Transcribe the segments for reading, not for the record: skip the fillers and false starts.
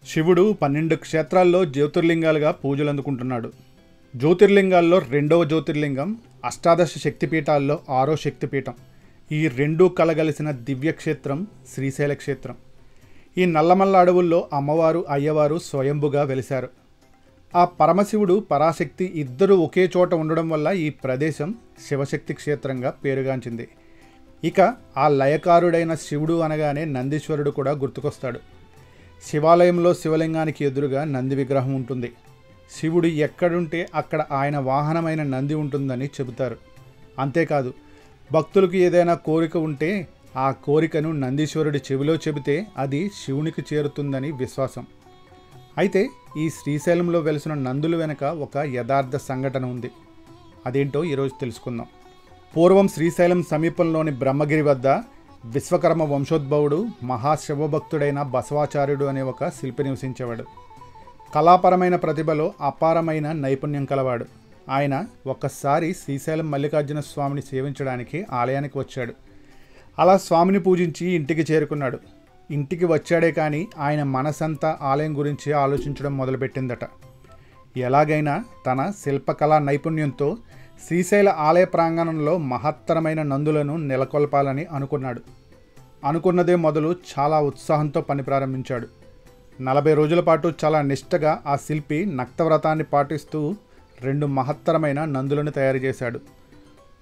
శివుడు 12 క్షేత్రాల్లో జ్యోతిర్లింగాలుగా పూజలు అందుకుంటున్నాడు. జ్యోతిర్లింగాల్లో రెండవ జ్యోతిర్లింగం, అష్టాదశ శక్తిపీఠాల్లో 6వ శక్తిపీఠం. ఈ రెండూ కలగలిసిన దివ్యక్షేత్రం శ్రీశైల క్షేత్రం. ఈ నల్లమల్ల అడవుల్లో అమ్మవారు అయ్యవారు స్వయంభుగా వెలిశారు. ఆ పరమశివుడు పరాశక్తి ఇద్దరు ఒకే చోట ఉండడం వల్ల ఈ ప్రదేశం శివశక్తి క్షేత్రంగా పేరుగాంచింది. ఇక ఆ లయకారుడైన శివుడు అనగానే నందీశ్వరుడు కూడా గుర్తుకొస్తాడు. శివాలయంలో శివలింగానికి ఎదురుగా నంది విగ్రహం ఉంటుంది. శివుడు ఎక్కడుంటే అక్కడ ఆయన వాహనమైన నంది ఉంటుందని చెబుతారు. అంతేకాదు, భక్తులకు ఏదైనా కోరిక ఉంటే ఆ కోరికను నందీశ్వరుడి చెవిలో చెబితే అది శివునికి చేరుతుందని విశ్వాసం. అయితే ఈ శ్రీశైలంలో వెలిసిన నందుల వెనుక ఒక యథార్థ సంఘటన ఉంది. అదేంటో ఈరోజు తెలుసుకుందాం. పూర్వం శ్రీశైలం సమీపంలోని బ్రహ్మగిరి వద్ద విశ్వకర్మ వంశోద్భవుడు మహాశివభక్తుడైన బసవాచార్యుడు అనే ఒక శిల్పి నివసించేవాడు. కళాపరమైన ప్రతిభలో అపారమైన నైపుణ్యం కలవాడు. ఆయన ఒక్కసారి శ్రీశైలం మల్లికార్జున స్వామిని సేవించడానికి ఆలయానికి వచ్చాడు. అలా స్వామిని పూజించి ఇంటికి చేరుకున్నాడు. ఇంటికి వచ్చాడే కానీ ఆయన మనసంతా ఆలయం గురించి ఆలోచించడం మొదలుపెట్టిందట. ఎలాగైనా తన శిల్పకళా నైపుణ్యంతో శ్రీశైల ఆలయ ప్రాంగణంలో మహత్తరమైన నందులను నెలకొల్పాలని అనుకున్నాడు. అనుకున్నదే మొదలు చాలా ఉత్సాహంతో పని ప్రారంభించాడు. 40 రోజుల పాటు చాలా నిష్టగా ఆ శిల్పి నక్తవ్రతాన్ని పాటిస్తూ 2 మహత్తరమైన నందులను తయారు చేశాడు.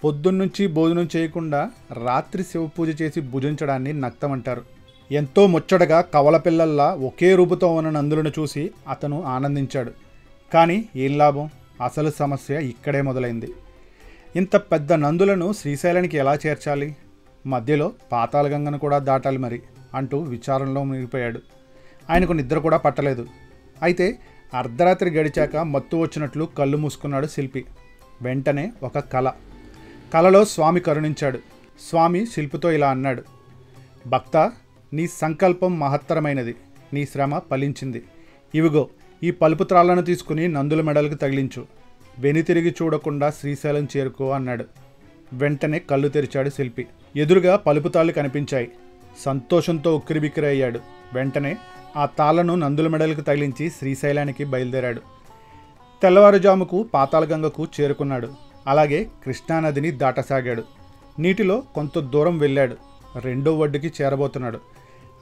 పొద్దున్నుంచి భోజనం చేయకుండా రాత్రి శివపూజ చేసి భుజించడాన్ని నక్తం అంటారు. ఎంతో ముచ్చటగా కవల పిల్లల్లా ఒకే రూపుతో ఉన్న నందులను చూసి అతను ఆనందించాడు. కానీ ఏం లాభం? అసలు సమస్య ఇక్కడే మొదలైంది. ఇంత పెద్ద నందులను శ్రీశైలానికి ఎలా చేర్చాలి? మధ్యలో పాతాళగంగను కూడా దాటాలి మరి అంటూ విచారంలో మునిగిపోయాడు. ఆయనకు నిద్ర కూడా పట్టలేదు. అయితే అర్ధరాత్రి గడిచాక మత్తు వచ్చినట్లు కళ్ళు మూసుకున్నాడు శిల్పి. వెంటనే ఒక కలలో స్వామి కరుణించాడు. స్వామి శిల్పితో ఇలా అన్నాడు: భక్త, నీ సంకల్పం మహత్తరమైనది, నీ శ్రమ ఫలించింది. ఇవిగో ఈ పలుపు త్రాళ్లను తీసుకుని నందుల మెడలకు తగిలించు. వెనుతిరిగి చూడకుండా శ్రీశైలం చేరుకో అన్నాడు. వెంటనే కళ్ళు తెరిచాడు శిల్పి. ఎదురుగా పలుపు తాళ్ళు కనిపించాయి. సంతోషంతో ఉక్కిరిబిక్కిరి అయ్యాడు. వెంటనే ఆ తాళ్లను నందుల మెడలకు తగిలించి శ్రీశైలానికి బయలుదేరాడు. తెల్లవారుజాముకు పాతాళగంగకు చేరుకున్నాడు. అలాగే కృష్ణానదిని దాటసాగాడు. నీటిలో కొంత దూరం వెళ్ళాడు. రెండో ఒడ్డుకి చేరబోతున్నాడు.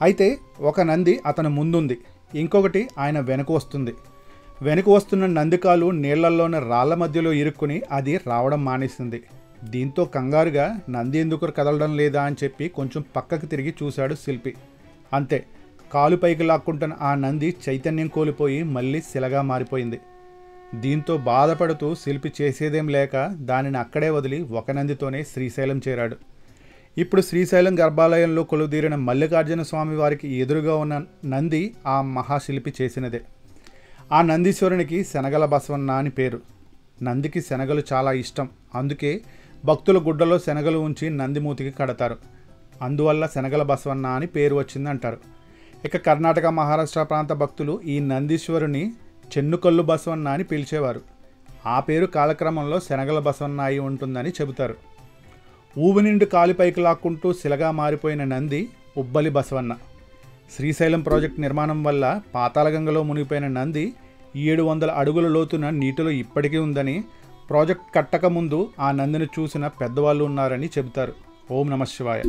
అయితే ఒక నంది అతని ముందుంది, ఇంకొకటి ఆయన వెనుక వస్తుంది. వెనుక వస్తున్న నందికాలు నీళ్లల్లోని రాళ్ల మధ్యలో ఇరుక్కుని అది రావడం మానేసింది. దీంతో కంగారుగా నంది ఎందుకు కదలడం లేదా అని చెప్పి కొంచెం పక్కకి తిరిగి చూశాడు శిల్పి. అంతే, కాలు పైకి లాక్కుంటున్న ఆ నంది చైతన్యం కోల్పోయి మళ్ళీ శిలగా మారిపోయింది. దీంతో బాధపడుతూ శిల్పి చేసేదేం లేక దానిని అక్కడే వదిలి ఒక నందితోనే శ్రీశైలం చేరాడు. ఇప్పుడు శ్రీశైలం గర్భాలయంలో కొలువుదీరిన మల్లికార్జున స్వామి వారికి ఎదురుగా ఉన్న నంది ఆ మహాశిల్పి చేసినదే. ఆ నందీశ్వరునికి శనగల బసవన్న అని పేరు. నందికి శనగలు చాలా ఇష్టం. అందుకే భక్తుల గుడ్డలో శనగలు ఉంచి నందిమూతికి కడతారు. అందువల్ల శనగల బసవన్న అని పేరు వచ్చిందంటారు. ఇక కర్ణాటక, మహారాష్ట్ర ప్రాంత భక్తులు ఈ నందీశ్వరుని చెన్నుకల్లు బసవన్న అని పిలిచేవారు. ఆ పేరు కాలక్రమంలో శనగల బసవన్న అయి ఉంటుందని చెబుతారు. ఊబి నిండు కాలిపైకి లాక్కుంటూ శిలగా మారిపోయిన నంది ఉబ్బలి బసవన్న. శ్రీశైలం ప్రాజెక్టు నిర్మాణం వల్ల పాతాళగంగలో మునిగిపోయిన నంది 700 అడుగుల లోతున నీటిలో ఇప్పటికీ ఉందని, ప్రాజెక్ట్ కట్టక ముందు ఆ నందిని చూసిన పెద్దవాళ్ళు ఉన్నారని చెబుతారు. ఓం నమః శివాయ.